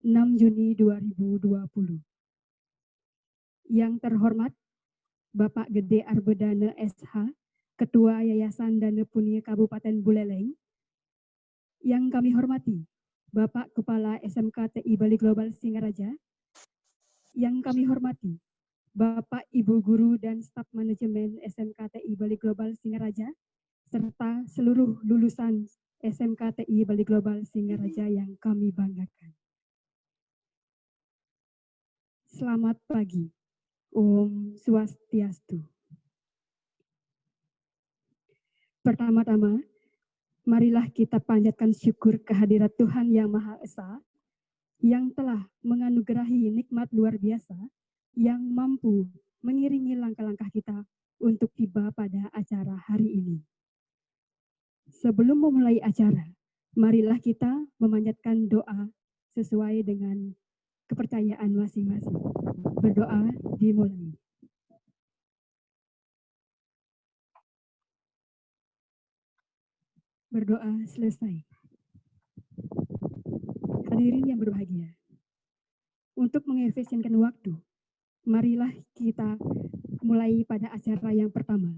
6 Juni 2020. Yang terhormat Bapak Gede Arbedana SH, Ketua Yayasan Dana Punia Kabupaten Buleleng. Yang kami hormati Bapak Kepala SMK TI Bali Global Singaraja. Yang kami hormati Bapak Ibu Guru dan Staf Manajemen SMK TI Bali Global Singaraja, serta seluruh lulusan SMK TI Bali Global Singaraja yang kami banggakan. Selamat pagi. Om Swastiastu. Pertama-tama, marilah kita panjatkan syukur kehadirat Tuhan Yang Maha Esa yang telah menganugerahi nikmat luar biasa yang mampu mengiringi langkah-langkah kita untuk tiba pada acara hari ini. Sebelum memulai acara, marilah kita memanjatkan doa sesuai dengan kepercayaan masing-masing. Berdoa dimulai. Berdoa selesai. Hadirin yang berbahagia, untuk mengefisienkan waktu, marilah kita mulai pada acara yang pertama,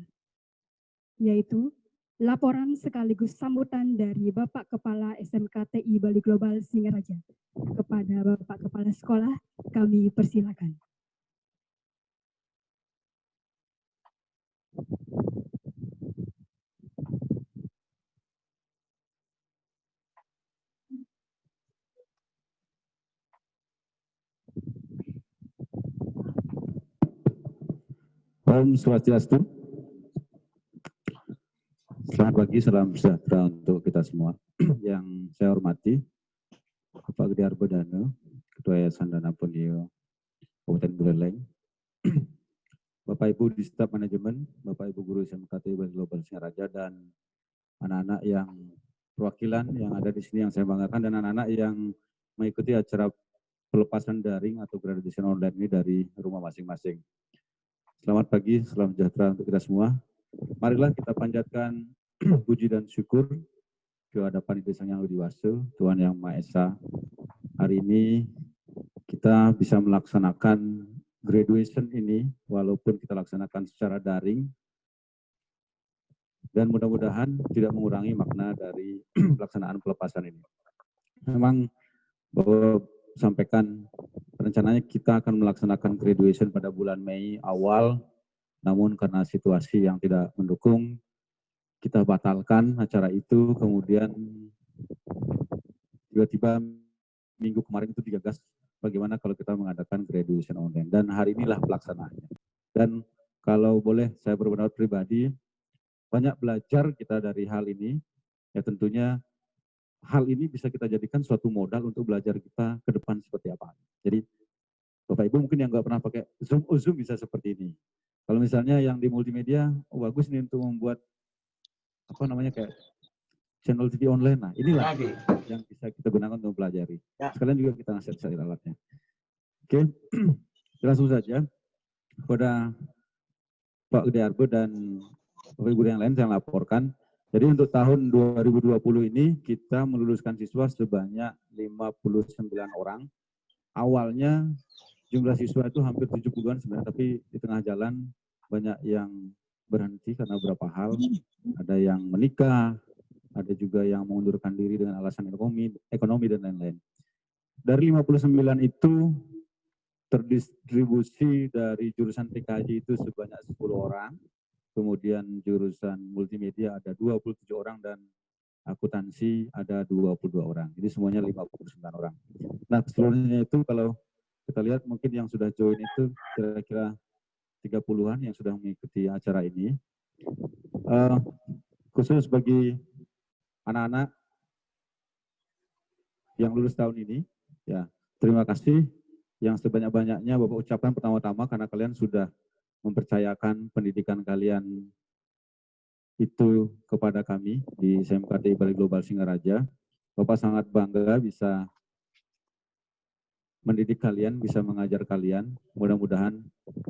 yaitu laporan sekaligus sambutan dari Bapak Kepala SMK TI Bali Global Singaraja. Kepada Bapak Kepala Sekolah, kami persilakan. Om Swastiastu. Selamat pagi, salam sejahtera untuk kita semua. Yang saya hormati Bapak Gede Arbedana, Ketua Yayasan Dana Punia Kabupaten Buleleng, Bapak Ibu di Staf Manajemen, Bapak Ibu Guru SMK TI Bali Global Singaraja, dan anak-anak yang perwakilan yang ada di sini yang saya banggakan, dan anak-anak yang mengikuti acara pelepasan daring atau graduation online ini dari rumah masing-masing. Selamat pagi, salam sejahtera untuk kita semua. Marilah kita panjatkan puji dan syukur ke hadapan Itu Sang Yang Widi Waso, Tuhan Yang Maha Esa. Hari ini kita bisa melaksanakan graduation ini, walaupun kita laksanakan secara daring, dan mudah-mudahan tidak mengurangi makna dari pelaksanaan pelepasan ini. Memang bahwa sampaikan rencananya kita akan melaksanakan graduation pada bulan Mei awal, namun karena situasi yang tidak mendukung, kita batalkan acara itu. Kemudian tiba-tiba minggu kemarin itu digagas bagaimana kalau kita mengadakan graduation online, dan hari inilah pelaksanaannya. Dan kalau boleh saya berpendapat pribadi, banyak belajar kita dari hal ini, ya tentunya hal ini bisa kita jadikan suatu modal untuk belajar kita ke depan seperti apa. Jadi Bapak Ibu mungkin yang nggak pernah pakai Zoom bisa seperti ini. Kalau misalnya yang di multimedia, bagus nih untuk membuat apa namanya kayak channel TV online. Nah, inilah yang bisa kita gunakan untuk pelajari. Sekalian juga kita ngasih alatnya. Oke, langsung saja kepada Pak Gede Arbe dan Bapak Ibu yang lain saya laporkan. Jadi untuk tahun 2020 ini kita meluluskan siswa sebanyak 59 orang. Awalnya jumlah siswa itu hampir 70-an sebenarnya, tapi di tengah jalan banyak yang berhenti karena beberapa hal. Ada yang menikah, ada juga yang mengundurkan diri dengan alasan ekonomi dan lain-lain. Dari 59 itu terdistribusi dari jurusan TKJ itu sebanyak 10 orang, kemudian jurusan multimedia ada 27 orang, dan akuntansi ada 22 orang. Jadi semuanya 59 orang. Nah, seluruhnya itu kalau kita lihat mungkin yang sudah join itu kira-kira 30-an yang sudah mengikuti acara ini. Khusus bagi anak-anak yang lulus tahun ini, ya terima kasih yang sebanyak-banyaknya Bapak ucapkan pertama-tama karena kalian sudah mempercayakan pendidikan kalian itu kepada kami di SMK TI Bali Global Singaraja. Bapak sangat bangga bisa mendidik kalian, bisa mengajar kalian. Mudah-mudahan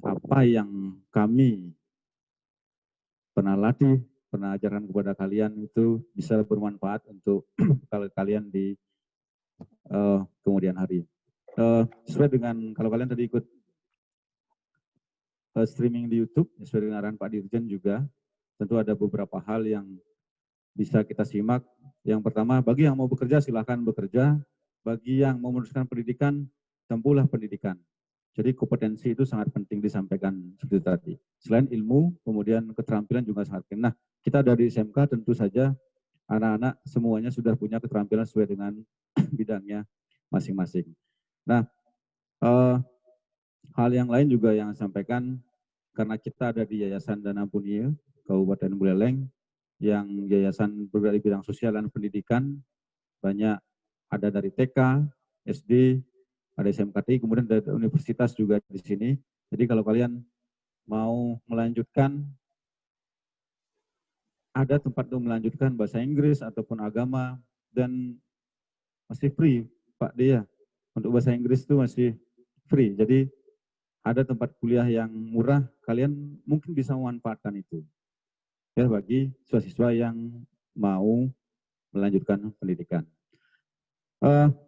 apa yang kami pernah latih, pernah ajarkan kepada kalian itu bisa bermanfaat untuk kalian di kemudian hari. sesuai dengan kalau kalian tadi ikut streaming di YouTube, sesuai dengan arahan Pak Dirjen juga, tentu ada beberapa hal yang bisa kita simak. Yang pertama, bagi yang mau bekerja silahkan bekerja, bagi yang mau meneruskan pendidikan, tempuhlah pendidikan. Jadi kompetensi itu sangat penting disampaikan seperti tadi. Selain ilmu, kemudian keterampilan juga sangat penting. Nah, kita dari SMK tentu saja anak-anak semuanya sudah punya keterampilan sesuai dengan bidangnya masing-masing. Nah, hal yang lain juga yang sampaikan, karena kita ada di Yayasan Dana Punia, Kabupaten Buleleng, yang yayasan bergerak di bidang sosial dan pendidikan, banyak ada dari TK, SD, ada SMKTI, kemudian dari universitas juga di sini. Jadi kalau kalian mau melanjutkan, ada tempat untuk melanjutkan bahasa Inggris ataupun agama, dan masih free, Pak Dea. Untuk bahasa Inggris itu masih free. Jadi ada tempat kuliah yang murah, kalian mungkin bisa memanfaatkan itu. Ya, bagi siswa-siswa yang mau melanjutkan pendidikan.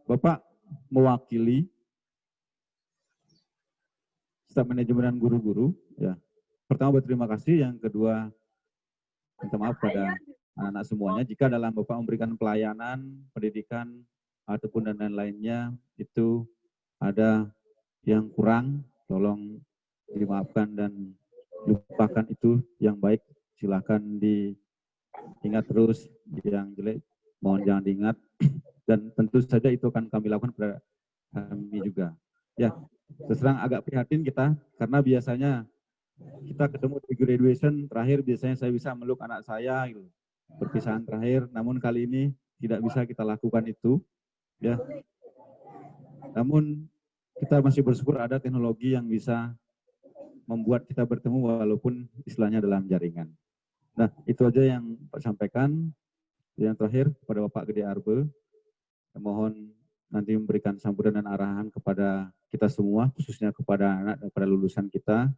Bapak mewakili staf manajemen dan guru-guru, ya. Pertama berterima kasih, yang kedua minta maaf pada anak-anak semuanya jika dalam Bapak memberikan pelayanan, pendidikan ataupun dan lain-lainnya itu ada yang kurang, tolong dimaafkan dan lupakan itu. Yang baik silakan diingat terus, yang jelek mohon jangan diingat, dan tentu saja itu akan kami lakukan pada kami juga. Ya, terus terang agak prihatin kita, karena biasanya kita ketemu di graduation terakhir, biasanya saya bisa meluk anak saya gitu, perpisahan terakhir, namun kali ini tidak bisa kita lakukan itu, ya. Namun kita masih bersyukur ada teknologi yang bisa membuat kita bertemu walaupun istilahnya dalam jaringan. Nah, itu aja yang saya sampaikan. Yang terakhir kepada Bapak Gede Arbe, mohon nanti memberikan sambutan dan arahan kepada kita semua, khususnya kepada anak dan kepada lulusan kita.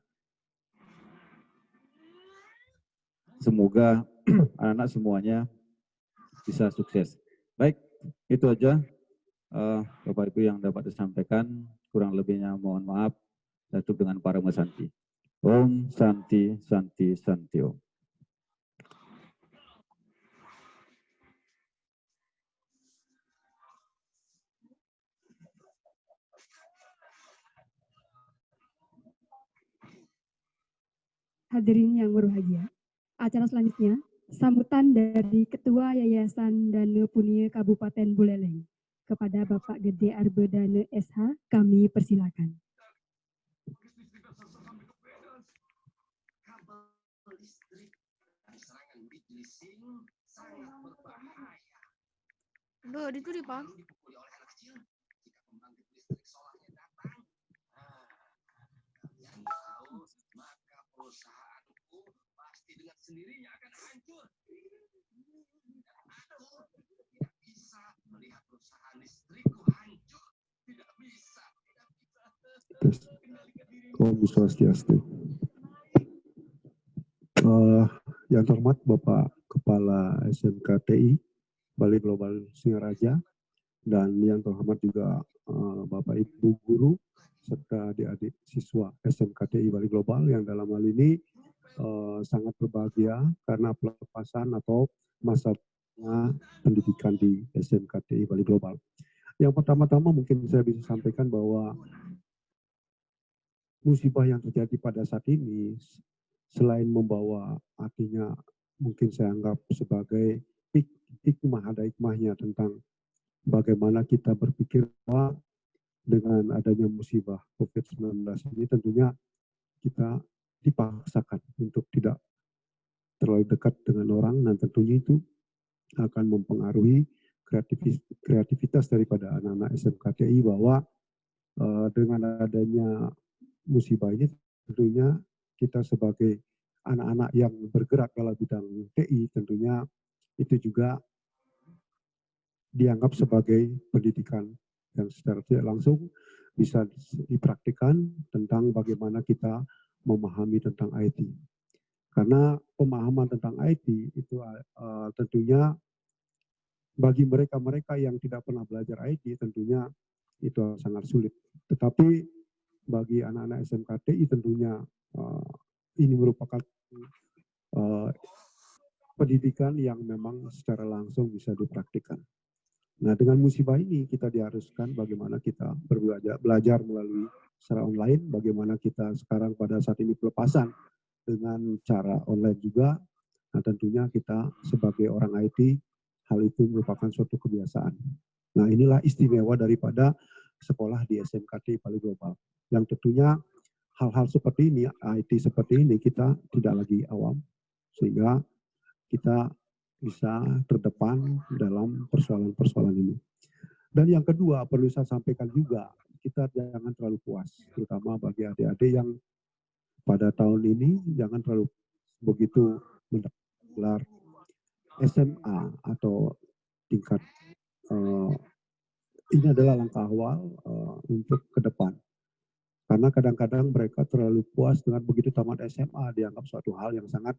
Semoga anak-anak semuanya bisa sukses. Baik, itu aja Bapak Ibu yang dapat disampaikan. Kurang lebihnya mohon maaf. Saya tutup dengan Parama Santi. Om Santi Santi Santi Om. Hadirin yang berbahagia, acara selanjutnya sambutan dari Ketua Yayasan Dana Punia Kabupaten Buleleng kepada Bapak Gede Arbe Dana SH, kami persilakan. Duh, itu dipang. Perusahaanku pasti dengan sendirinya akan hancur. Tidak bisa melihat perusahaan listrikku hancur. Tidak bisa. Om Swastiastu. Yang terhormat Bapak Kepala SMKTI Bali Global Singaraja, dan yang terhormat juga Bapak Ibu Guru serta adik-adik siswa SMKTI Bali Global yang dalam hal ini sangat berbahagia karena pelepasan atau masa pendidikan di SMKTI Bali Global. Yang pertama-tama mungkin saya bisa sampaikan bahwa musibah yang terjadi pada saat ini selain membawa artinya mungkin saya anggap sebagai hikmah, ada hikmahnya tentang bagaimana kita berpikir bahwa dengan adanya musibah COVID-19 ini tentunya kita dipaksakan untuk tidak terlalu dekat dengan orang, dan tentunya itu akan mempengaruhi kreativitas daripada anak-anak SMKTI bahwa dengan adanya musibah ini tentunya kita sebagai anak-anak yang bergerak dalam bidang TI tentunya itu juga dianggap sebagai pendidikan yang secara tidak langsung bisa dipraktikkan tentang bagaimana kita memahami tentang IT. Karena pemahaman tentang IT itu tentunya bagi mereka-mereka yang tidak pernah belajar IT tentunya itu sangat sulit. Tetapi bagi anak-anak SMKTI tentunya ini merupakan pendidikan yang memang secara langsung bisa dipraktikkan. Nah, dengan musibah ini kita diharuskan bagaimana kita belajar melalui secara online, bagaimana kita sekarang pada saat ini pelepasan dengan cara online juga. Nah, tentunya kita sebagai orang IT, hal itu merupakan suatu kebiasaan. Nah, inilah istimewa daripada sekolah di SMKT Bali Global. Yang tentunya hal-hal seperti ini, IT seperti ini, kita tidak lagi awam, sehingga kita bisa terdepan dalam persoalan-persoalan ini. Dan yang kedua, perlu saya sampaikan juga, kita jangan terlalu puas, terutama bagi adik-adik yang pada tahun ini jangan terlalu begitu mendaftar SMA atau tingkat ini adalah langkah awal untuk ke depan. Karena kadang-kadang mereka terlalu puas dengan begitu tamat SMA dianggap suatu hal yang sangat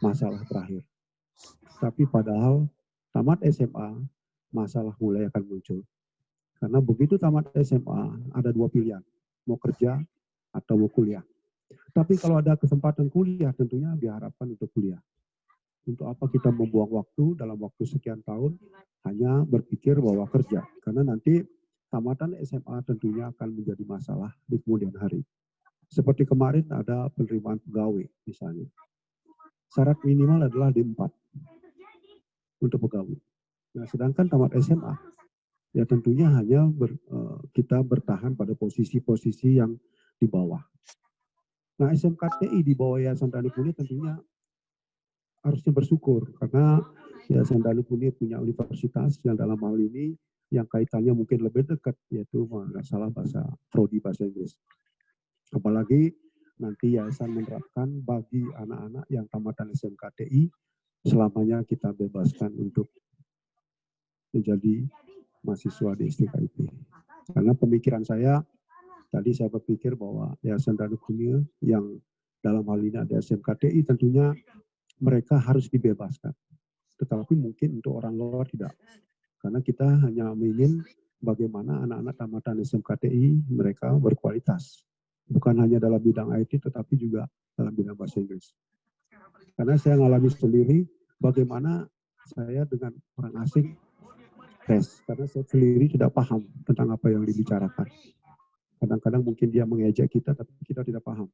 masalah terakhir. Tapi padahal tamat SMA masalah mulai akan muncul. Karena begitu tamat SMA ada dua pilihan, mau kerja atau mau kuliah. Tapi kalau ada kesempatan kuliah tentunya diharapkan untuk kuliah. Untuk apa kita membuang waktu dalam waktu sekian tahun hanya berpikir bahwa kerja. Karena nanti tamatan SMA tentunya akan menjadi masalah di kemudian hari. Seperti kemarin ada penerimaan pegawai misalnya. Syarat minimal adalah D4 untuk pegawai. Nah, sedangkan tamat SMA, ya tentunya hanya kita bertahan pada posisi-posisi yang di bawah. Nah, SMKTI di bawah Yayasan Dani Puni tentunya harusnya bersyukur karena Yayasan Dani Puni punya universitas yang dalam hal ini yang kaitannya mungkin lebih dekat, yaitu nggak salah prodi bahasa Inggris. Apalagi nanti yayasan menerapkan bagi anak-anak yang tamatan SMKTI selamanya kita bebaskan untuk menjadi mahasiswa di STKIP. Karena pemikiran saya, tadi saya berpikir bahwa Yayasan Dani Puni yang dalam hal ini ada SMKTI tentunya mereka harus dibebaskan. Tetapi mungkin untuk orang luar tidak. Karena kita hanya ingin bagaimana anak-anak tamatan SMKTI mereka berkualitas. Bukan hanya dalam bidang IT tetapi juga dalam bidang bahasa Inggris. Karena saya mengalami sendiri bagaimana saya dengan orang asing tes. Karena saya sendiri tidak paham tentang apa yang dibicarakan. Kadang-kadang mungkin dia mengejek kita tapi kita tidak paham.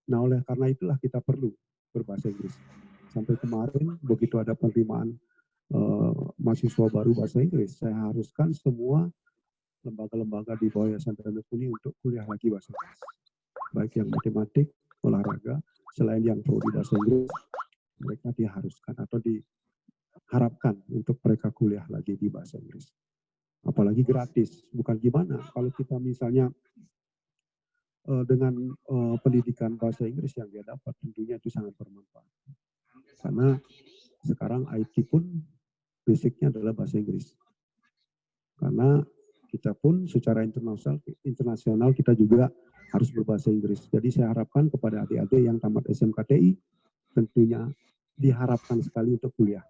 Nah, oleh karena itulah kita perlu berbahasa Inggris. Sampai kemarin begitu ada penerimaan mahasiswa baru bahasa Inggris, saya haruskan semua lembaga-lembaga di bawah Yayasan Dani Puni untuk kuliah lagi bahasa Inggris. Baik yang matematik, olahraga, selain yang prodi bahasa Inggris, mereka diharuskan atau diharapkan untuk mereka kuliah lagi di bahasa Inggris. Apalagi gratis, bukan gimana kalau kita misalnya dengan pendidikan bahasa Inggris yang dia dapat, tentunya itu sangat bermanfaat. Karena sekarang IT pun basicnya adalah bahasa Inggris. Karena kita pun secara internasional kita juga harus berbahasa Inggris. Jadi saya harapkan kepada adik-adik yang tamat SMKTI tentunya diharapkan sekali untuk kuliah.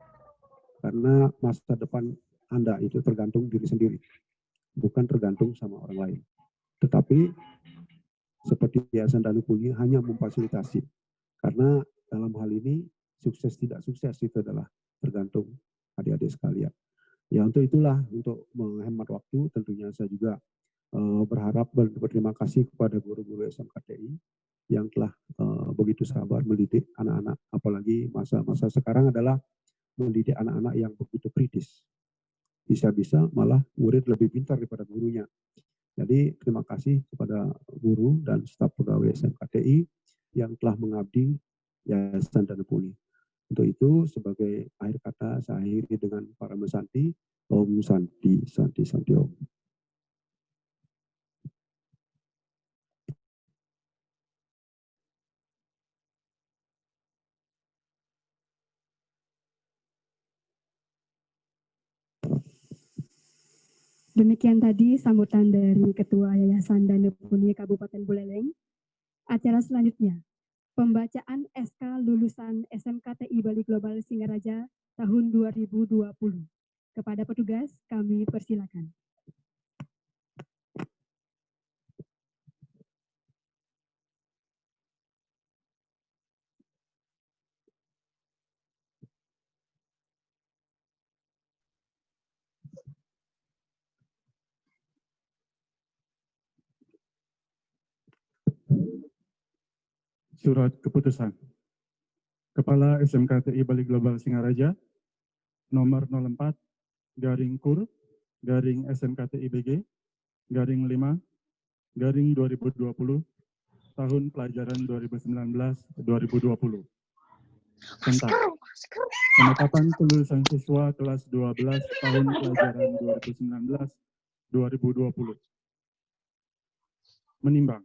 Karena masa depan Anda itu tergantung diri sendiri. Bukan tergantung sama orang lain. Tetapi seperti Yayasan Dani Puni hanya memfasilitasi. Karena dalam hal ini sukses tidak sukses itu adalah tergantung adik-adik sekalian. Ya untuk itulah, untuk menghemat waktu tentunya saya juga berharap berterima kasih kepada guru-guru SMKTI yang telah begitu sabar mendidik anak-anak. Apalagi masa-masa sekarang adalah mendidik anak-anak yang begitu kritis. Bisa-bisa malah murid lebih pintar daripada gurunya. Jadi terima kasih kepada guru dan staf pegawai SMKTI yang telah mengabdi Yayasan Dani Puni. Untuk itu sebagai akhir kata saya akhiri dengan para mesanti. Om Santi, Santi, Santi Om. Demikian tadi sambutan dari Ketua Yayasan Dani Puni Kabupaten Buleleng. Acara selanjutnya, pembacaan SK lulusan SMKTI Bali Global Singaraja tahun 2020. Kepada petugas, kami persilakan. Surat Keputusan Kepala SMKTI Bali Global Singaraja nomor 04 garing KUR garing SMKTI BG garing 5 garing 2020 tahun pelajaran 2019-2020 tentang penetapan kelulusan siswa kelas 12 tahun pelajaran 2019-2020. Menimbang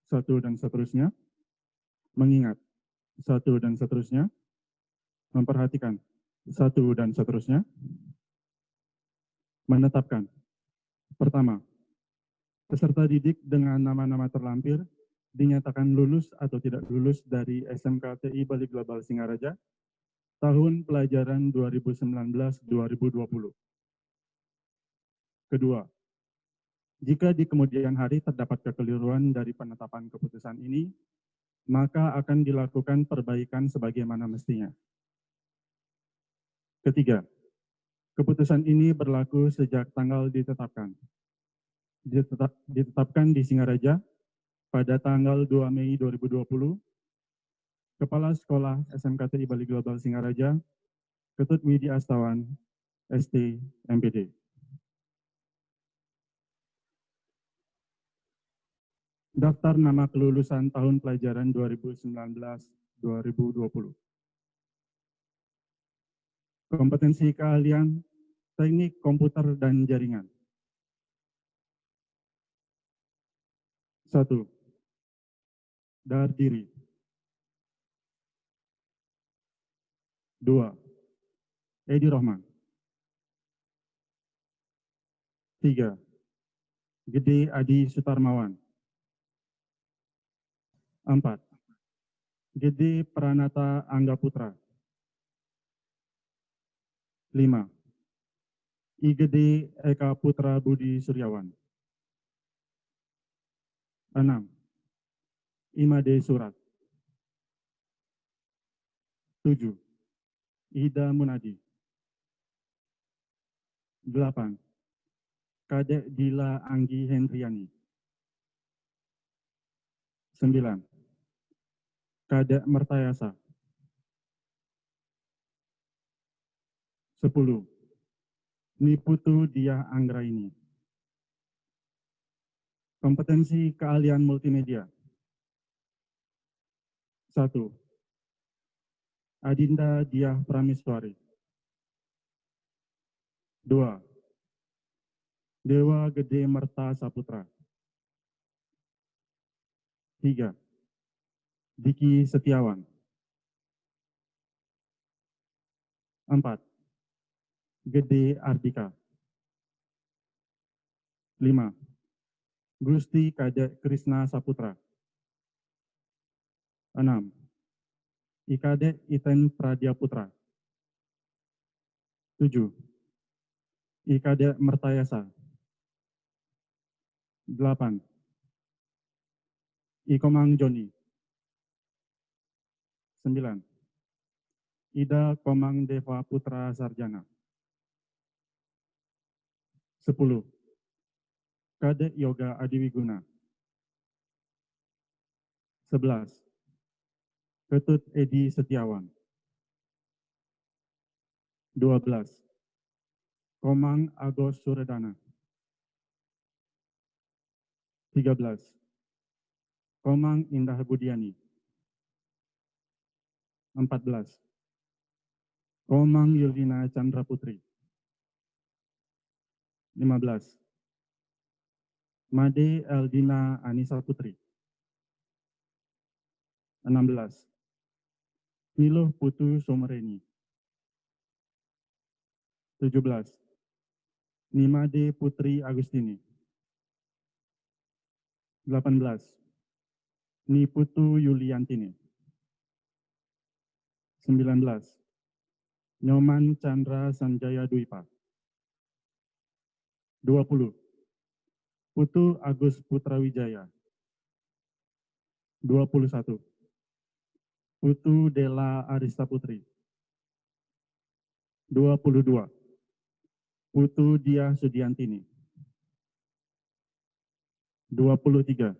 satu dan seterusnya, mengingat satu dan seterusnya, memperhatikan satu dan seterusnya, menetapkan pertama, peserta didik dengan nama-nama terlampir dinyatakan lulus atau tidak lulus dari SMKTI Bali Global Singaraja tahun pelajaran 2019-2020. Kedua, jika di kemudian hari terdapat kekeliruan dari penetapan keputusan ini, maka akan dilakukan perbaikan sebagaimana mestinya. Ketiga, keputusan ini berlaku sejak tanggal ditetapkan. Ditetapkan di Singaraja pada tanggal 2 Mei 2020, Kepala Sekolah SMKTI Bali Global Singaraja, Ketut Widi Astawan, ST, MPD. Daftar nama kelulusan tahun pelajaran 2019-2020. Kompetensi keahlian, teknik komputer dan jaringan. 1. Dardiri. 2. Edi Rohman. 3. Gede Adi Sutarmawan. 4. Gede Pranata Angga Putra. 5. Igede Eka Putra Budi Suryawan. 6. Imade Surat. 7. Ida Munadi. 8. Kadek Dila Anggi Hendriani. 9. Kadek Mertayasa. 10. Niputu Diah Anggraini. Kompetensi keahlian multimedia. 1. Adinda Diah Prameswari. 2. Dewa Gede Merta Saputra. 3. Diki Setiawan. 4. Gede Ardika. 5. Gusti Kadek Krisna Saputra. 6. Ikadek Iten Pradia Putra. 7. Ikadek Mertayasa. 8. Ikomang Joni. 9. Ida Komang Deva Putra Sarjana. 10. Kadek Yoga Adiwiguna. 11. Ketut Edi Setiawan. 12. Komang Agos Suredana. 13. Komang Indah Budiani. 14. Komang Yulina Chandra Putri. 15. Made Eldina Anissa Putri. 16. Niluh Putu Somereni. 17. Nimade Putri Agustini. 18. Niputu Yuliantini. 19. Nyoman Chandra Sanjaya Dwipa. 20. Putu Agus Putra Wijaya. 21. Putu Dela Arista Putri. 22. Putu Dia Sudiantini. 23.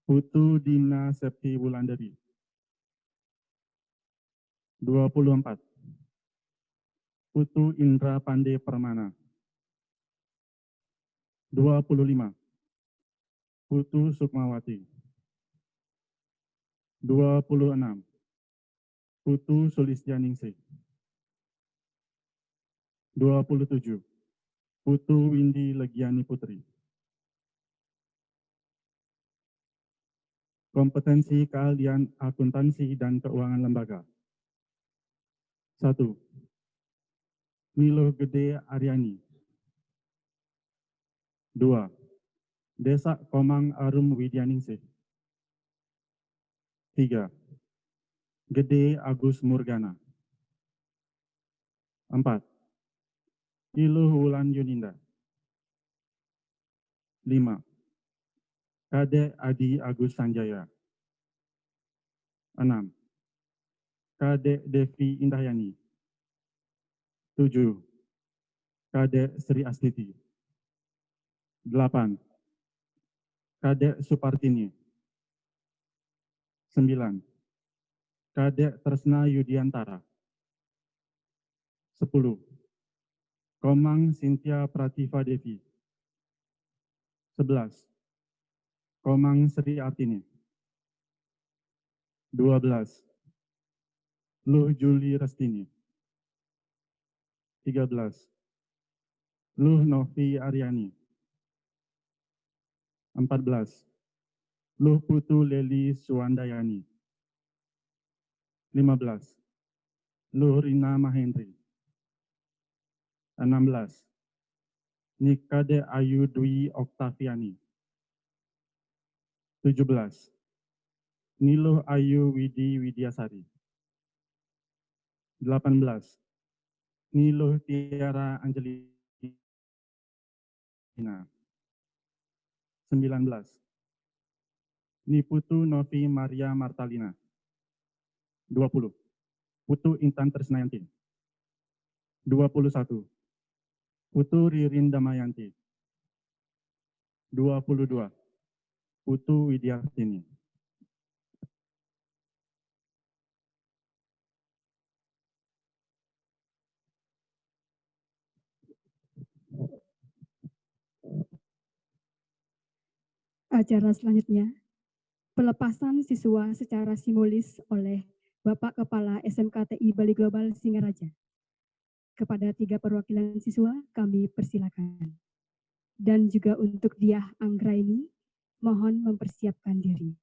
Putu Dimna Septi Wulandari. 24. Putu Indra Pande Permana. 25. Putu Sukmawati. 26. Putu Sulistianingsih. 27. Putu Windy Legiani Putri. Kompetensi keahlian akuntansi dan keuangan lembaga. 1. Nilo Gede Aryani. 2. Desak Komang Arum Widyaningsih. 3. Gede Agus Murgana. 4. Iluh Wulan Yuninda. 5. Kadek Adi Agus Sanjaya. 6. Kadek Devi Indahyani. 7. Kadek Sri Astiti. 8. Kadek Supartini. 9. Kadek Tresna Yudiantara. 10. Komang Cynthia Prativa Devi. 11. Komang Sri Artini. 12. Luh Juli Restini. 13. Luh Novi Aryani. 14. Luh Putu Leli Suwandayani. 15. Luh Rina Mahendri. 16. Nikade Ayu Dwi Oktaviani. 17. Niluh Ayu Widi Widyasari. 18. Niluh Tiara Angelina. 19. Niputu Novi Maria Martalina. 20. Putu Intan Tresnayanti. 21. Putu Ririn Damayanti. 22. Putu Widyartini. Acara selanjutnya, pelepasan siswa secara simbolis oleh Bapak Kepala SMKTI Bali Global Singaraja. Kepada 3 perwakilan siswa, kami persilakan. Dan juga untuk Diah Anggraini, mohon mempersiapkan diri.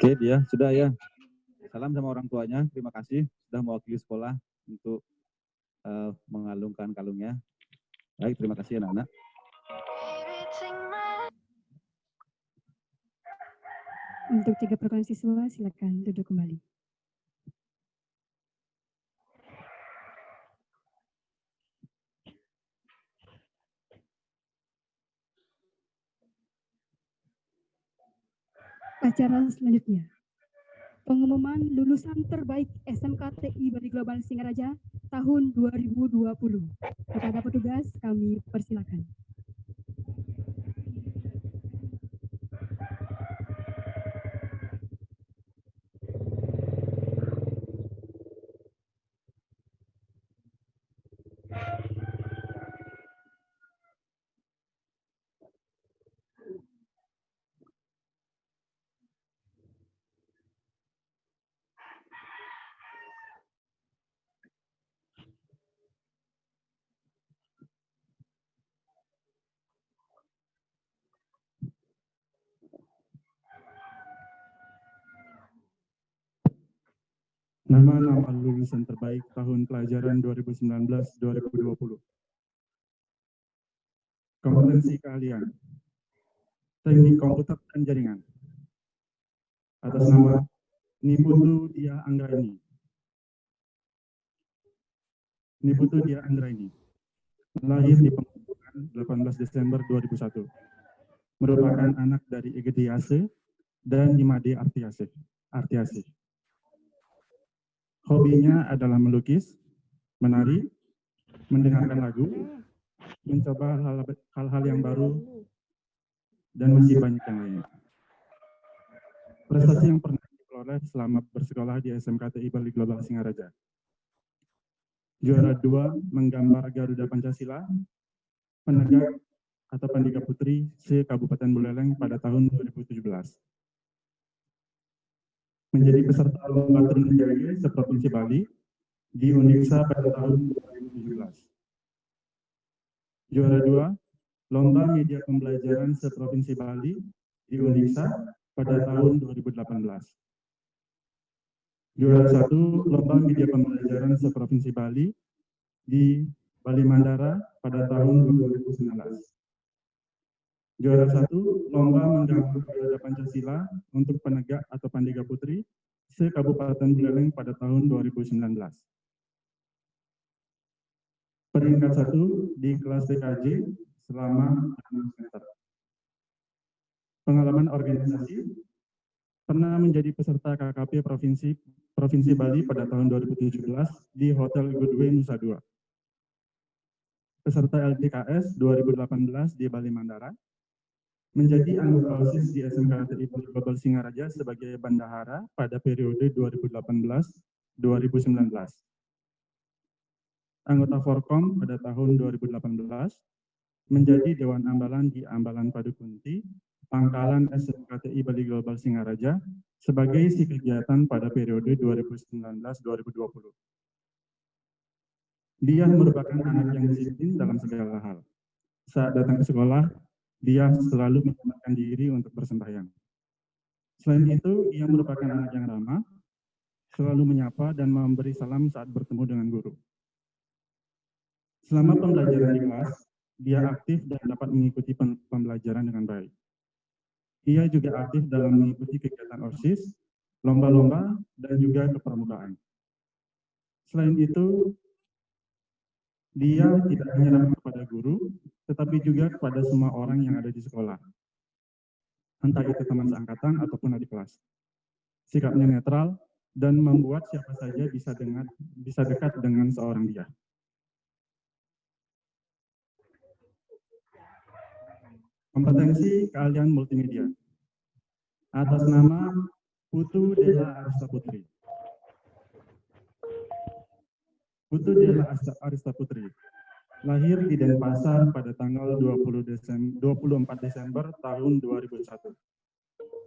Oke, dia sudah ya. Salam sama orang tuanya. Terima kasih sudah mewakili sekolah untuk mengalungkan kalungnya. Baik, terima kasih anak-anak. Untuk 3 perwakilan siswa, silakan duduk kembali. Acara selanjutnya, pengumuman lulusan terbaik SMKTI Bali Global Singaraja tahun 2020. Kepada petugas kami persilakan. Nama-nama lulusan terbaik tahun pelajaran 2019-2020. Kompetensi keahlian. Teknik komputer dan jaringan. Atas nama Niputu Dia Anggraini. Niputu Dia Anggraini. Lahir di Pemutukan 18 Desember 2001. Merupakan anak dari Egede Yase dan Imade Artiase. Hobinya adalah melukis, menari, mendengarkan lagu, mencoba hal-hal yang baru, dan masih banyak yang lainnya. Prestasi yang pernah diperoleh selama bersekolah di SMKTI Bali Global Singaraja. Juara 2 menggambar Garuda Pancasila, penegak atau Pandega Putri se-Kabupaten Buleleng pada tahun 2017. Menjadi peserta lomba Trinjaya se-Provinsi Bali di Uniksa pada tahun 2017. Juara 2 lomba media pembelajaran se-Provinsi Bali di Uniksa pada tahun 2018. Juara 1 lomba media pembelajaran se-Provinsi Bali di Bali Mandara pada tahun 2019. Juara 1 lomba menggambar Garuda Pancasila untuk penegak atau Pandega Putri se-Kabupaten Buleleng pada tahun 2019. Peringkat 1 di kelas TKJ selama 6 semester. Pengalaman organisasi, pernah menjadi peserta KKP Provinsi Bali pada tahun 2017 di Hotel Goodway Nusa Dua. Peserta LTKS 2018 di Bali Mandara. Menjadi anggota OSIS di SMKTI Bali Global Singaraja sebagai bendahara pada periode 2018-2019. Anggota Forkom pada tahun 2018, menjadi Dewan Ambalan di Ambalan Padukunti, Pangkalan SMKTI Bali Global Singaraja sebagai isi kegiatan pada periode 2019-2020. Dia merupakan anak yang disiplin dalam segala hal. Saat datang ke sekolah, dia selalu menyempatkan diri untuk bersembahyang. Selain itu, ia merupakan anak yang ramah, selalu menyapa dan memberi salam saat bertemu dengan guru. Selama pembelajaran di kelas, dia aktif dan dapat mengikuti pembelajaran dengan baik. Ia juga aktif dalam mengikuti kegiatan OSIS, lomba-lomba, dan juga kepramukaan. Selain itu, dia tidak hanya ramah kepada guru, tetapi juga kepada semua orang yang ada di sekolah. Entah itu teman seangkatan ataupun adik kelas. Sikapnya netral dan membuat siapa saja bisa dekat dengan seorang dia. Kompetensi keahlian multimedia. Atas nama Putu Della Arista Putri. Putu Della Arista Putri lahir di Denpasar pada tanggal 24 Desember tahun 2001.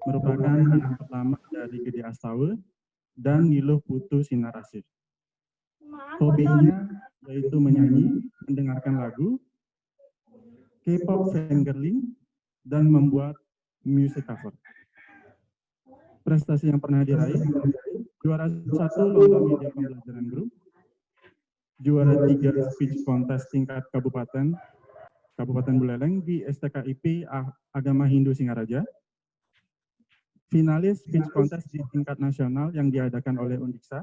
Merupakan anak pertama dari Gede Astawe dan Niluh Putu Sinarasih. Hobinya yaitu menyanyi, mendengarkan lagu, K-pop fangirling, dan membuat music cover. Prestasi yang pernah diraih, juara 1 lomba media pembelajaran grup, juara 3 speech contest tingkat Kabupaten Buleleng di STKIP Agama Hindu Singaraja, finalis speech contest di tingkat nasional yang diadakan oleh Undiksa,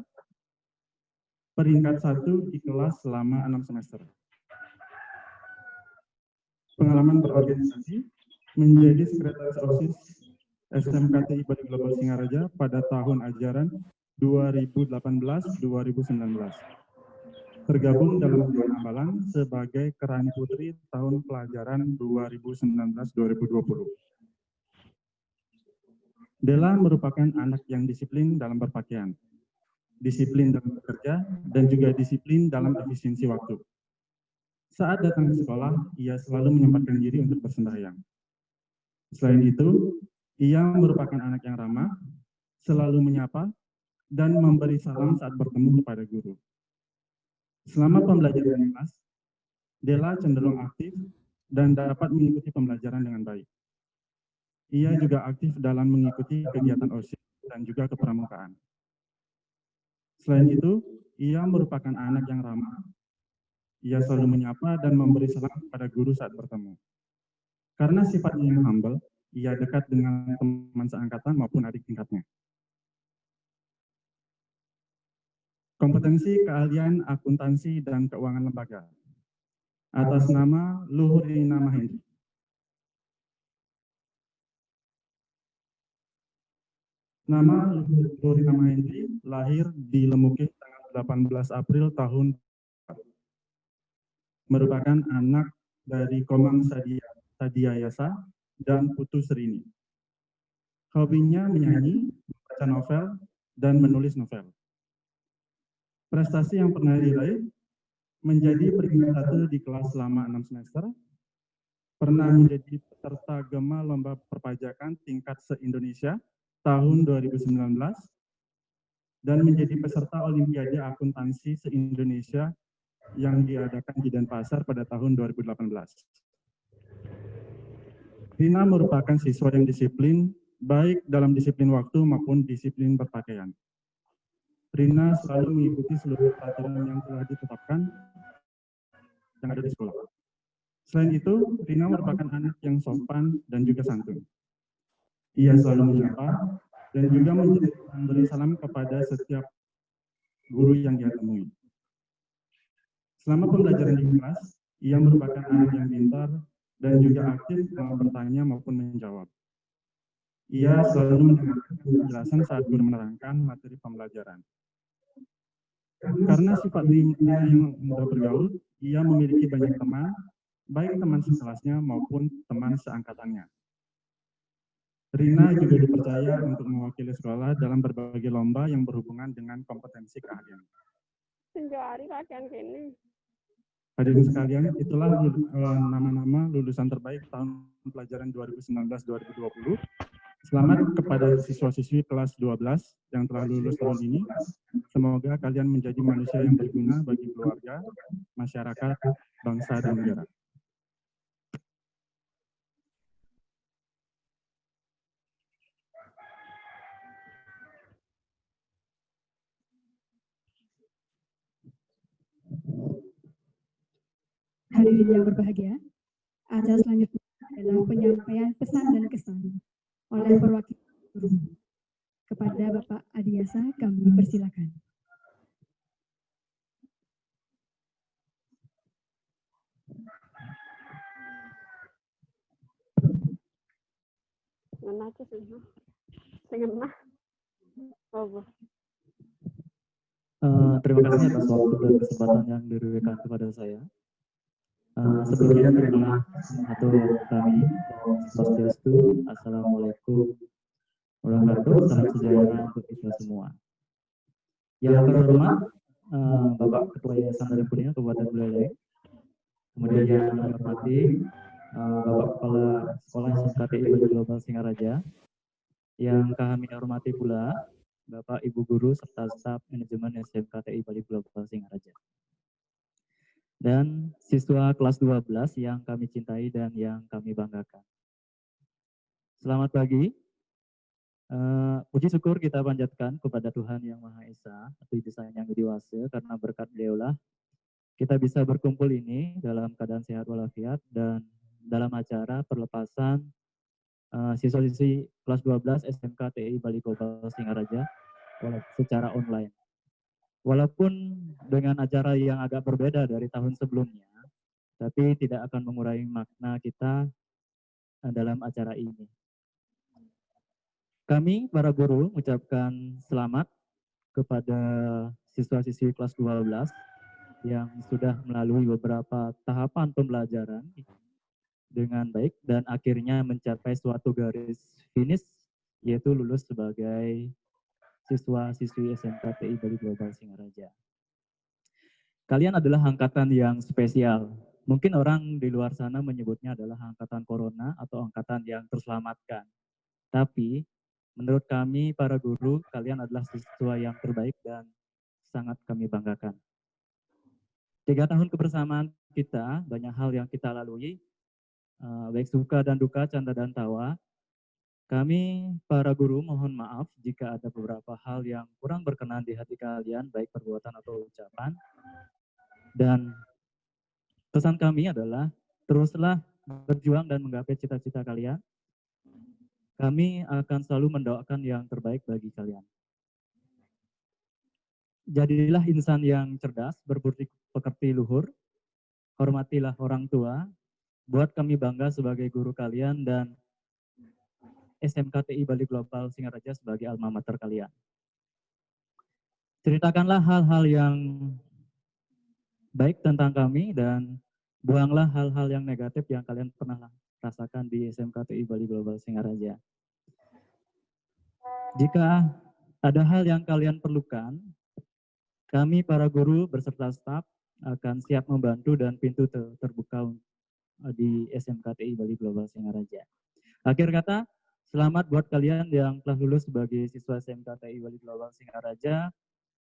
peringkat 1 di kelas selama 6 semester. Pengalaman berorganisasi, menjadi sekretaris OSIS SMKTI Bali Global Singaraja pada tahun ajaran 2018-2019. Tergabung dalam Dewan Ambalan sebagai Kerani Putri tahun pelajaran 2019-2020. Della merupakan anak yang disiplin dalam berpakaian, disiplin dalam bekerja, dan juga disiplin dalam efisiensi waktu. Saat datang ke sekolah, ia selalu menyempatkan diri untuk bersembahyang. Selain itu, ia merupakan anak yang ramah, selalu menyapa, dan memberi salam saat bertemu kepada guru. Selama pembelajaran di kelas, Della cenderung aktif dan dapat mengikuti pembelajaran dengan baik. Ia juga aktif dalam mengikuti kegiatan OSIS dan juga kepramukaan. Selain itu, ia merupakan anak yang ramah. Ia selalu menyapa dan memberi salam kepada guru saat bertemu. Karena sifatnya yang humble, ia dekat dengan teman seangkatan maupun adik tingkatnya. Kompetensi keahlian akuntansi dan keuangan lembaga. Atas nama Luhurina Mahendri. Nama Luhurina Mahendri lahir di Lemukih tanggal 18 April tahun merupakan anak dari Komang Sadiayasa dan Putu Serini. Hobinya menyanyi, membaca novel, dan menulis novel. Prestasi yang pernah diraih, menjadi peringkat 1 di kelas selama 6 semester, pernah menjadi peserta Gema Lomba Perpajakan tingkat se-Indonesia tahun 2019, dan menjadi peserta Olimpiade Akuntansi se-Indonesia yang diadakan di Denpasar pada tahun 2018. Rina merupakan siswa yang disiplin, baik dalam disiplin waktu maupun disiplin berpakaian. Rina selalu mengikuti seluruh peraturan yang telah ditetapkan yang ada di sekolah. Selain itu, Rina merupakan anak yang sopan dan juga santun. Ia selalu menyapa dan juga memberi salam kepada setiap guru yang dia temui. Selama pembelajaran di kelas, ia merupakan anak yang pintar dan juga aktif dalam bertanya maupun menjawab. Ia selalu mendengarkan penjelasan saat guru menerangkan materi pembelajaran. Karena sifat Rina yang mudah bergaul, ia memiliki banyak teman, baik teman sekelasnya maupun teman seangkatannya. Rina juga dipercaya untuk mewakili sekolah dalam berbagai lomba yang berhubungan dengan kompetensi keahlian. Hadirin sekalian, itulah nama-nama lulusan terbaik tahun pelajaran 2019-2020. Selamat kepada siswa-siswi kelas 12 yang telah lulus tahun ini. Semoga kalian menjadi manusia yang berguna bagi keluarga, masyarakat, bangsa, dan negara. Hadirin yang berbahagia, acara selanjutnya adalah penyampaian pesan dan kesan oleh perwakilan guru. Kepada Bapak Adiasa, kami persilakan. Terima kasih atas waktu dan kesempatan yang diberikan kepada saya. Sebelumnya terima kasih kami, Swastiastu, Assalamualaikum warahmatullahi wabarakatuh, salam sejahtera untuk kita semua. Yang terhormat Bapak Ketua Yayasan Dana Punia Kabupaten Buleleng, kemudian yang kami hormati Bapak Kepala Sekolah SMKTI Bali Global Singaraja, yang kami hormati pula Bapak Ibu Guru serta staf manajemen SMKTI Bali Global Singaraja. Dan siswa kelas 12 yang kami cintai dan yang kami banggakan. Selamat pagi. Puji syukur kita panjatkan kepada Tuhan Yang Maha Esa, Atuh Sayang Yang Widiwasa, karena berkat beliaulah kita bisa berkumpul ini dalam keadaan sehat walafiat dan dalam acara perlepasan siswa-siswi kelas 12 SMK TI Bali Global Singaraja secara online. Walaupun dengan acara yang agak berbeda dari tahun sebelumnya, tapi tidak akan mengurangi makna kita dalam acara ini. Kami, para guru, mengucapkan selamat kepada siswa-siswi kelas 12 yang sudah melalui beberapa tahapan pembelajaran dengan baik dan akhirnya mencapai suatu garis finish, yaitu lulus sebagai siswa-siswi SMK TI Bali Global Singaraja. Kalian adalah angkatan yang spesial. Mungkin orang di luar sana menyebutnya adalah angkatan corona atau angkatan yang terselamatkan. Tapi menurut kami, para guru, kalian adalah siswa yang terbaik dan sangat kami banggakan. 3 tahun kebersamaan kita, banyak hal yang kita lalui, baik suka dan duka, canda dan tawa. Kami, para guru, mohon maaf jika ada beberapa hal yang kurang berkenan di hati kalian, baik perbuatan atau ucapan. Dan pesan kami adalah, teruslah berjuang dan menggapai cita-cita kalian. Kami akan selalu mendoakan yang terbaik bagi kalian. Jadilah insan yang cerdas, berbudi pekerti luhur, hormatilah orang tua, buat kami bangga sebagai guru kalian dan SMK TI Bali Global Singaraja sebagai alma mater kalian. Ceritakanlah hal-hal yang baik tentang kami dan buanglah hal-hal yang negatif yang kalian pernah rasakan di SMK TI Bali Global Singaraja. Jika ada hal yang kalian perlukan, kami para guru beserta staf akan siap membantu dan pintu terbuka di SMK TI Bali Global Singaraja. Akhir kata, selamat buat kalian yang telah lulus sebagai siswa SMK TI Bali Global Singaraja.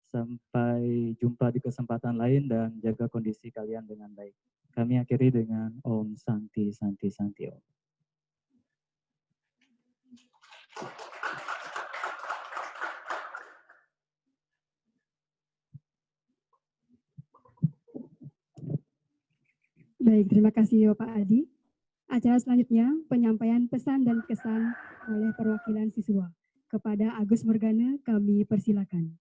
Sampai jumpa di kesempatan lain dan jaga kondisi kalian dengan baik. Kami akhiri dengan Om Santi Santi Santi Om. Baik, terima kasih Bapak Adi. Acara selanjutnya penyampaian pesan dan kesan oleh perwakilan siswa. Kepada Agus Morgana kami persilakan.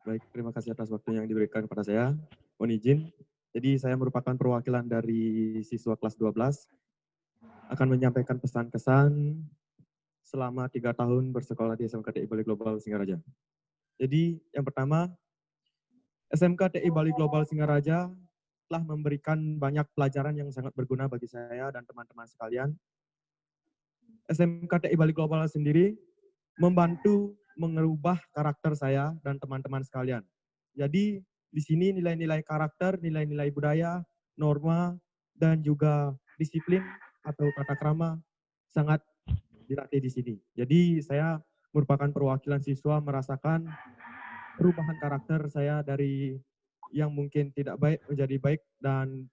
Baik, terima kasih atas waktu yang diberikan kepada saya. Mohon izin. Jadi saya merupakan perwakilan dari siswa kelas 12 akan menyampaikan pesan-kesan selama 3 tahun bersekolah di SMK TI Bali Global Singaraja. Jadi yang pertama, SMK TI Bali Global Singaraja telah memberikan banyak pelajaran yang sangat berguna bagi saya dan teman-teman sekalian. SMK TI Bali Global sendiri membantu mengubah karakter saya dan teman-teman sekalian. Jadi di sini nilai-nilai karakter, nilai-nilai budaya, norma, dan juga disiplin atau tata krama sangat dilatih di sini. Jadi saya merupakan perwakilan siswa merasakan perubahan karakter saya dari yang mungkin tidak baik menjadi baik dan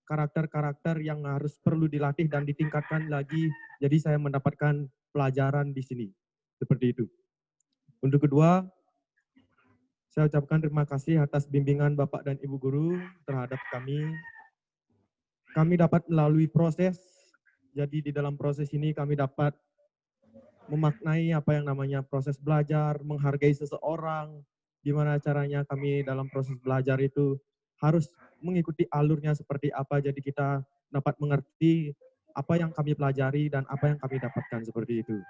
karakter-karakter yang harus perlu dilatih dan ditingkatkan lagi. Jadi saya mendapatkan pelajaran di sini. Seperti itu. Untuk kedua, saya ucapkan terima kasih atas bimbingan Bapak dan Ibu Guru terhadap kami. Kami dapat melalui proses, jadi di dalam proses ini kami dapat memaknai apa yang namanya proses belajar, menghargai seseorang, gimana caranya kami dalam proses belajar itu harus mengikuti alurnya seperti apa, jadi kita dapat mengerti apa yang kami pelajari dan apa yang kami dapatkan seperti itu.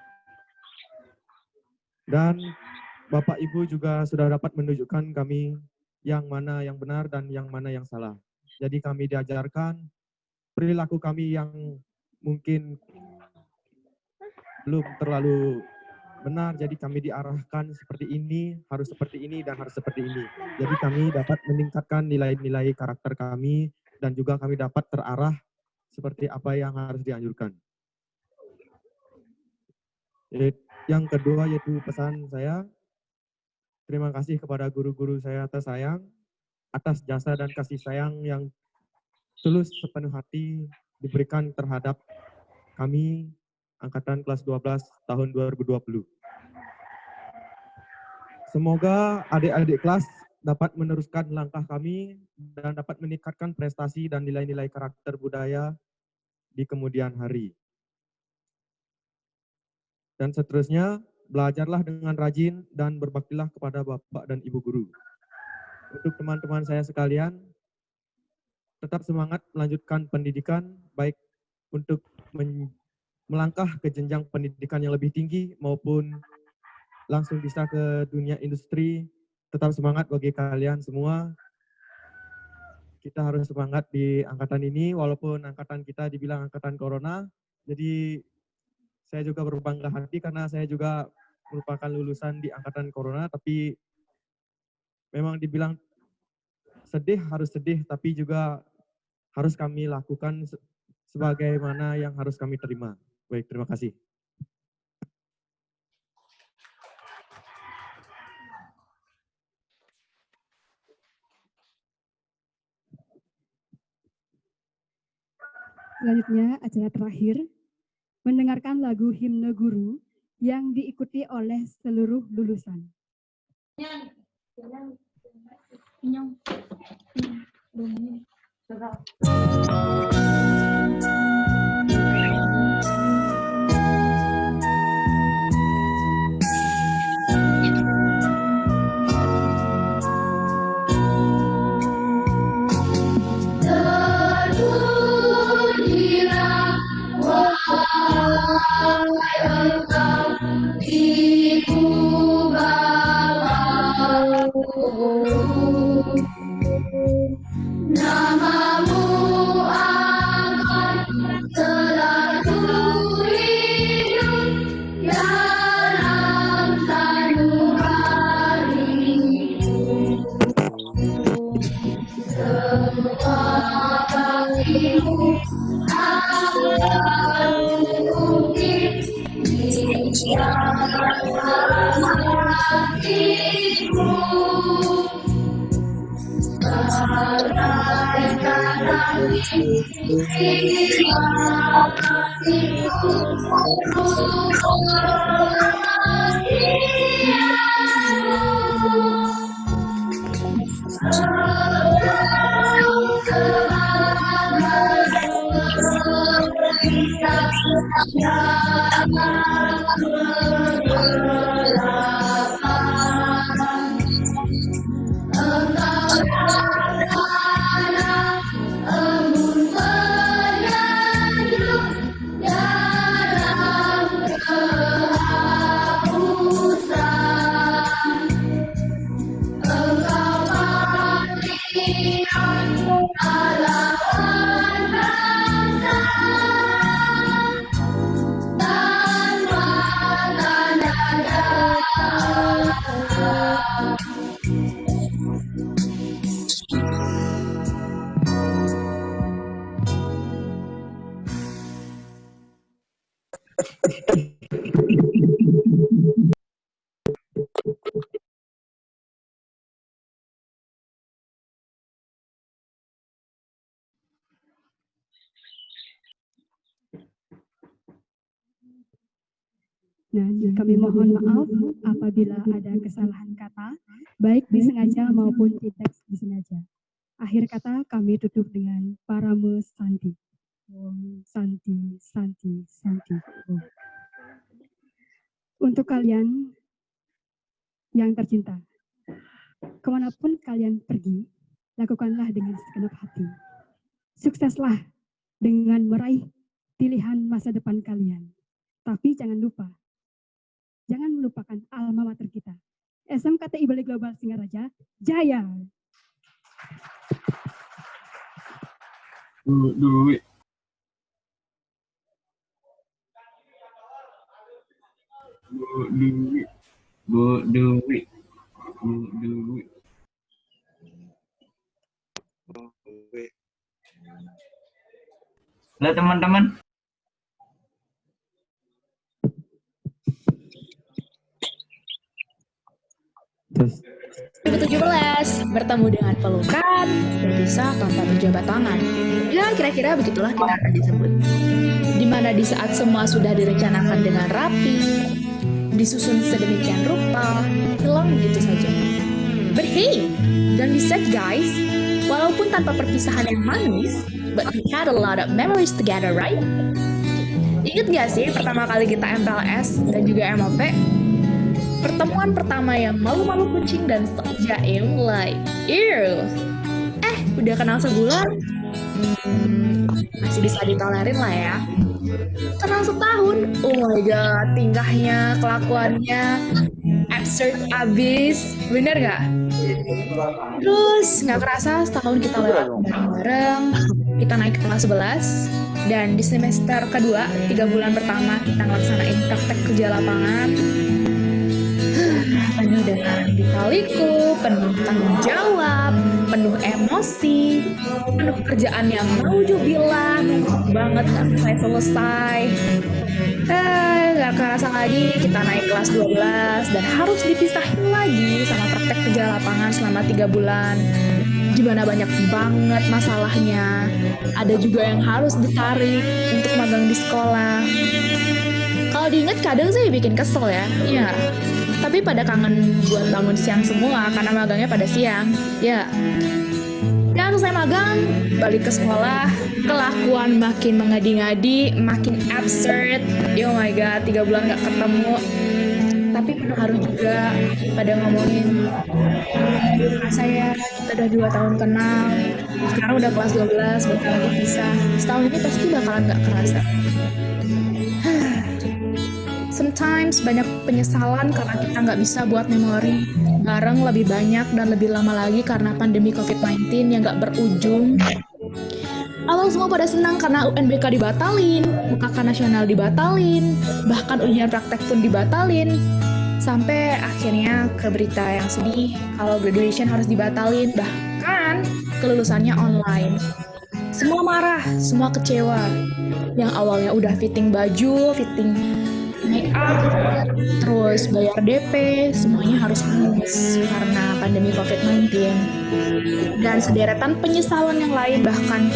Dan Bapak Ibu juga sudah dapat menunjukkan kami yang mana yang benar dan yang mana yang salah. Jadi kami diajarkan perilaku kami yang mungkin belum terlalu benar, jadi kami diarahkan seperti ini, harus seperti ini, dan harus seperti ini. Jadi kami dapat meningkatkan nilai-nilai karakter kami dan juga kami dapat terarah seperti apa yang harus dianjurkan. Yang kedua yaitu pesan saya, terima kasih kepada guru-guru saya tersayang atas jasa dan kasih sayang yang tulus sepenuh hati diberikan terhadap kami angkatan kelas 12 tahun 2020. Semoga adik-adik kelas dapat meneruskan langkah kami dan dapat meningkatkan prestasi dan nilai-nilai karakter budaya di kemudian hari. Dan seterusnya, belajarlah dengan rajin dan berbaktilah kepada Bapak dan Ibu Guru. Untuk teman-teman saya sekalian, tetap semangat melanjutkan pendidikan, baik untuk melangkah ke jenjang pendidikan yang lebih tinggi maupun langsung bisa ke dunia industri. Tetap semangat bagi kalian semua. Kita harus semangat di angkatan ini, walaupun angkatan kita dibilang angkatan corona. Jadi saya juga berbangga hati karena saya juga merupakan lulusan di angkatan corona, tapi memang dibilang sedih, harus sedih, tapi juga harus kami lakukan sebagaimana yang harus kami terima. Baik, terima kasih. Selanjutnya, acara terakhir, mendengarkan lagu Himne Guru yang diikuti oleh seluruh lulusan. Namamu akan selalu hidup dalam sanubarimu. Semua baktimu akan mungkin di dalam hatiku. Nah, kami mohon maaf apabila ada kesalahan kata, baik disengaja maupun tidak disengaja. Akhir kata kami tutup dengan Parame Santi. Om Santi, Santi, Santi. Om. Untuk kalian yang tercinta, kemanapun kalian pergi, lakukanlah dengan segenap hati. Sukseslah dengan meraih pilihan masa depan kalian. Tapi jangan lupa, jangan melupakan alma mater kita. SMKTI Bali Global Singaraja, Jaya! Duit. Duit. Halo teman-teman. Terus 2017 bertemu dengan pelukan, berpisah tanpa berjabat tangan. Ya, kira-kira begitulah kita akan disebut. Dimana di saat semua sudah direncanakan dengan rapi, disusun sedemikian rupa, hilang begitu saja. But hey, don't be sad guys. Walaupun tanpa perpisahan yang manis, but we had a lot of memories together, right? Ingat gak sih pertama kali kita MPLS dan juga MOP? Pertemuan pertama yang malu-malu kucing dan sok jaim, like, ew. Udah kenal sebulan? Masih bisa ditolerin lah ya. Kenal setahun? Oh my god, tingkahnya, kelakuannya absurd abis. Bener gak? Terus gak kerasa setahun kita lewat bareng-bareng. Kita naik ke kelas 11. Dan di semester kedua, 3 bulan pertama kita ngelaksanain praktek kerja lapangan. Penuh dengan lika-liku, penuh tanggung jawab, penuh emosi, penuh kerjaan yang naujubillah, numpuk banget gak selesai. Gak kerasa lagi kita naik kelas 12 dan harus dipisahin lagi sama praktek kerja lapangan selama 3 bulan. Dimana banyak banget masalahnya. Ada juga yang harus ditarik untuk magang di sekolah. Kalau diingat kadang sih bikin kesel ya. Iya. Tapi pada kangen buat bangun siang semua karena magangnya pada siang. Ya. Dan selesai magang, balik ke sekolah, kelakuan makin mengadi-ngadi, makin absurd. Oh my god, 3 bulan gak ketemu. Tapi penuh haru juga pada ngomongin, saya kita udah 2 tahun kenal, sekarang udah kelas 12, bentar lagi pisah. Setahun ini pasti bakalan gak kerasa. Sometimes banyak penyesalan karena kita nggak bisa buat memori bareng lebih banyak dan lebih lama lagi karena pandemi COVID-19 yang nggak berujung. Atau semua pada senang karena UNBK dibatalin, UKK nasional dibatalin, bahkan ujian praktek pun dibatalin. Sampai akhirnya ke berita yang sedih kalau graduation harus dibatalin, bahkan kelulusannya online. Semua marah, semua kecewa. Yang awalnya udah fitting baju, fitting make up, terus bayar DP, semuanya harus hangus karena pandemi COVID-19. Dan sederetan penyesalan yang lain, bahkan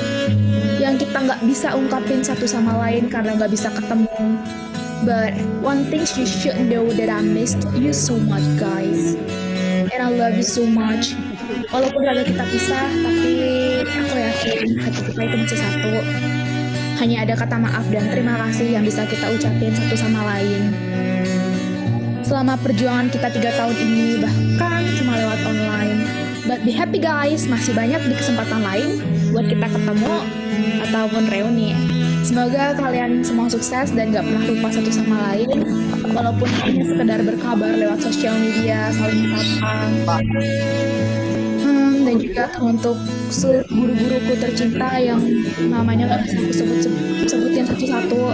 yang kita nggak bisa ungkapin satu sama lain karena nggak bisa ketemu. But one thing you should know that I missed you so much guys, and I love you so much. Walaupun raga kita pisah, tapi aku yakin hati kita itu bisa satu. Hanya ada kata maaf dan terima kasih yang bisa kita ucapin satu sama lain. Selama perjuangan kita 3 tahun ini, bahkan cuma lewat online. But be happy guys, masih banyak di kesempatan lain buat kita ketemu ataupun reuni. Semoga kalian semua sukses dan gak pernah lupa satu sama lain. Walaupun hanya sekedar berkabar lewat sosial media, saling sapa. Dan juga untuk seluruh guru-guruku tercinta yang namanya gak bisa aku sebutin satu-satu.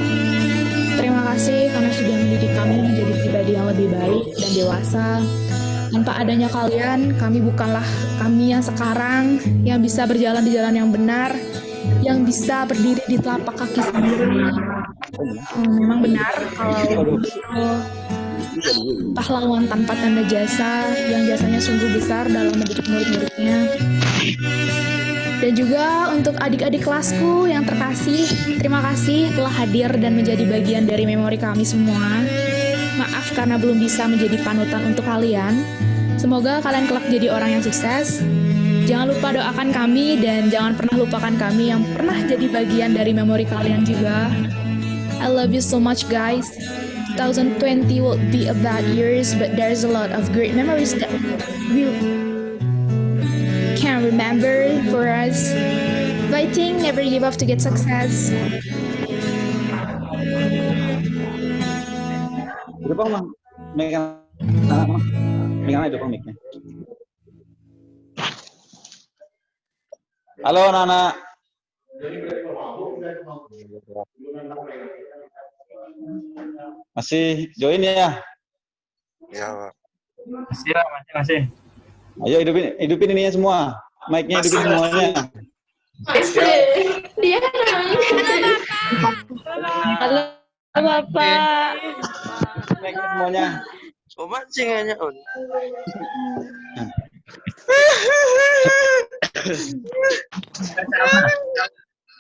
Terima kasih karena sudah mendidik kami menjadi pribadi yang lebih baik dan dewasa. Tanpa adanya kalian, kami bukanlah kami yang sekarang, yang bisa berjalan di jalan yang benar, yang bisa berdiri di telapak kaki sendiri. Memang benar kalau pahlawan tanpa tanda jasa yang jasanya sungguh besar dalam mendidik murid-muridnya. Dan juga untuk adik-adik kelasku yang terkasih, terima kasih telah hadir dan menjadi bagian dari memori kami semua. Maaf karena belum bisa menjadi panutan untuk kalian. Semoga kalian kelak jadi orang yang sukses. Jangan lupa doakan kami dan jangan pernah lupakan kami yang pernah jadi bagian dari memori kalian juga. I love you so much guys. 2020 will be a bad years, but there's a lot of great memories that we can remember for us. Fighting, never give up to get success. Itu bang, megang itu bang mic-nya. Halo Nana. Masih join ya? Ya, Pak. Masih lah, masih. Ayo hidupin ininya semua. Mic-nya hidupin semuanya. Dia halo Bapak. Mic-nya semuanya. Sobat singanya on.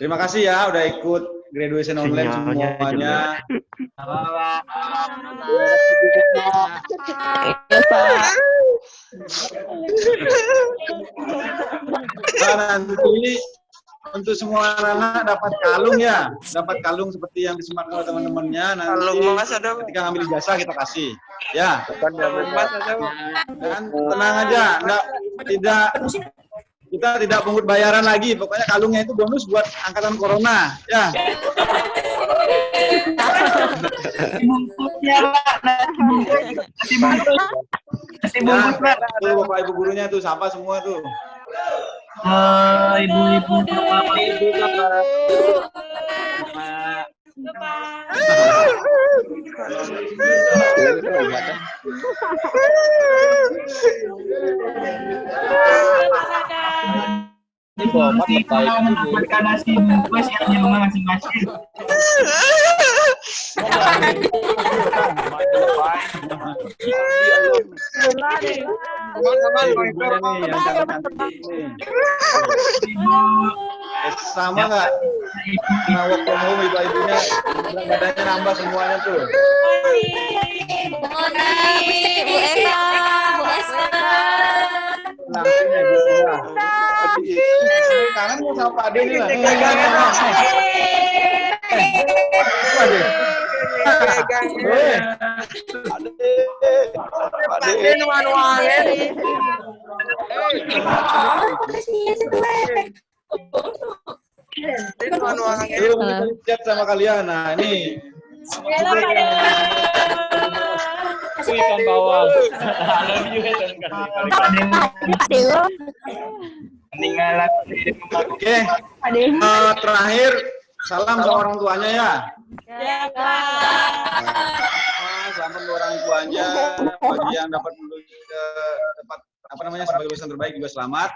Terima kasih ya udah ikut graduation online semuanya. Nah, nanti untuk semua anak dapat kalung ya, dapat kalung seperti yang disematkan oleh teman-temannya. Nanti ketika ngambil ijazah kita kasih, ya. Dan tenang aja, kita tidak pungut bayaran lagi. Pokoknya kalungnya itu bonus buat angkatan corona, ya. Tuh Bapak Ibu gurunya tuh sapa semua tuh. Ibu-ibu, makan nasi bungkus yang di rumah masing-masing. Sama nggak? Nah, waktu mau ibu-ibunya badannya nambah semuanya tuh. Bu Eva. Langsung ya Bu Eva. Kangen mau sama Pak Ade nih lah. Chat sama kalian. Nah ini. Ikan bawal. Oke. Terakhir salam sama orang tuanya ya. Ya, Pak. Selamat untuk orang tuanya. Bagi yang dapat sebagai lulusan terbaik juga selamat.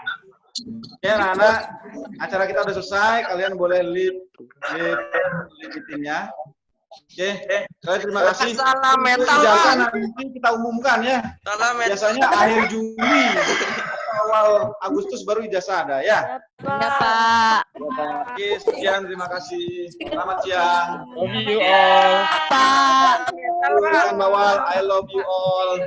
Oke, anak-anak, acara kita udah selesai. Kalian boleh leave meetingnya. Oke, saya terima kasih. Salam mental. Ijazah nanti kita umumkan ya. Biasanya akhir Juli atau awal Agustus baru ijazah ada ya. Ya, Pak. Oke, sekian, terima kasih. Selamat siang. Love you all. Pak. Lulusan Bawal, I love you all.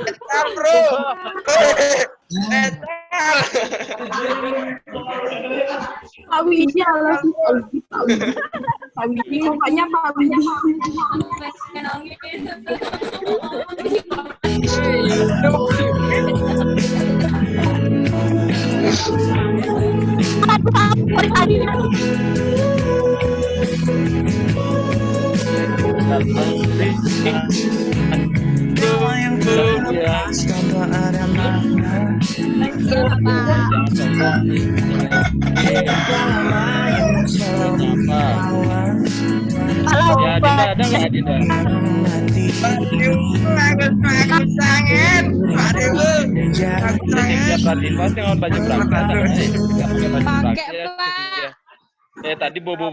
Metal, bro. Metal. Pak Widi, Pak Widi, mukanya Pak Widi. Yang berlepas tanpa ada makna. Ya, Dinda ada nggak Dinda? Bagus sangat. Pak Dewa. Tiap latihan pasti nggak baju berangkat. Tadi bobo